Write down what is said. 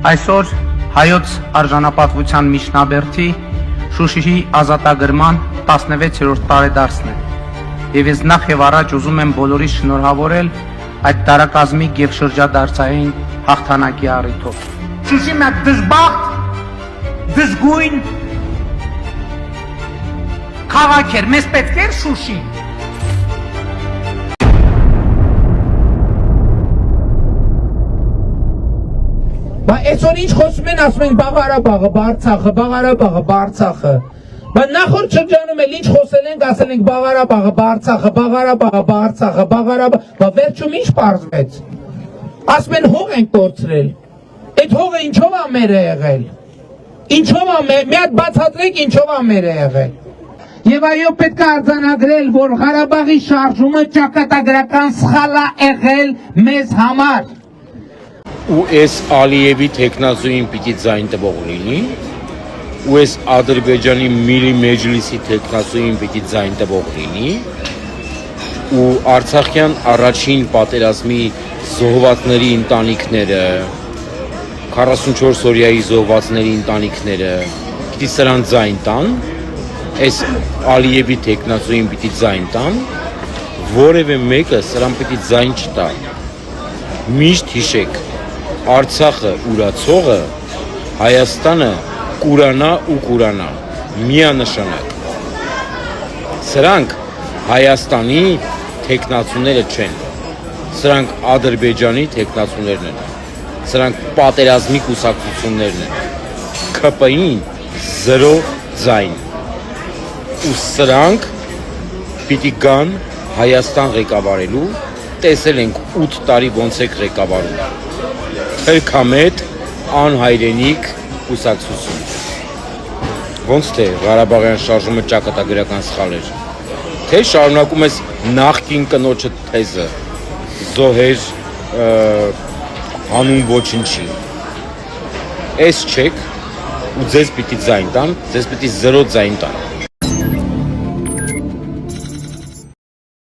Այսօր հայոց արժանապատվության միջնաբերդի Շուշիի ազատագրման 16-րդ տարեդարձն է եւ ես նախ եւ առաջ ուզում եմ բոլորիս շնորհավորել այդ տարակազմիկ եւ շրջադարձային հաղթանակի առիթով։ Շուշի մեկ դժբախտ, դժգույն քաղաք էր, մեզ պետք էր Շուշի։ Բայց այսօր ինչ խոսում են, ասում են Ղարաբաղը, Արցախը։ Բայց նախորդ շրջանում էլ ինչ խոսել ենք, ասել ենք Ղարաբաղը, Արցախը, բայց վերջում ինչ պարզվեց։ Ասում են հող ենք կորցրել։ Այդ հողը ինչով է մերը եղել։ Ինչով է մի հատ բացատրեք ինչով է մերը եղել։ Եվ այո պետք է արձանագրել, որ Ղարաբաղի շարժումը ճակատագրական սխալ է եղել մեզ համար։ Ու այս Ալիևի տեխնազույն պիտի ձայն տվող լինի, ու այս Ադրբեջանի Միլի Մեջլիսի տեխնազույն պիտի ձայն տվող լինի, ու Արցախյան առաջին պատերազմի զոհվածների ընտանիքները, 44 օրյայի զոհվածների ընտանիքները պիտի սրան ձայն տան, այս Ալիևի տեխնազույն պիտի ձայն տան, որևէ մեկը սրան պիտի ձայն չտա։ Միշտ հիշեք, Արցախը ուրացողը, Հայաստանը կուրանա, միանշանակ։ Սրանք Հայաստանի տեխնացուները չեն, սրանք Ադրբեջանի տեխնացուներն են, սրանք պատերազմի կուսակցություններն են, ԿՊ-ին 0 ձայն, ու սրանք պիտի գան Հայաստան ղեկավարելու, տեսել ենք 8 տարի ոնց եք ղեկավարում։ Թրքամետ անհայրենիք կուսակցություն։ Ոնց թե Ղարաբաղյան շարժումը ճակատագրական սխալ էր։ Թե շարունակում ես նախկին կնոջը թեզը, զոհեր հանուն ոչնչի։ Էս չեք ու ձեզ պիտի ձայն տան, ձեզ պիտի 0 ձայն տան։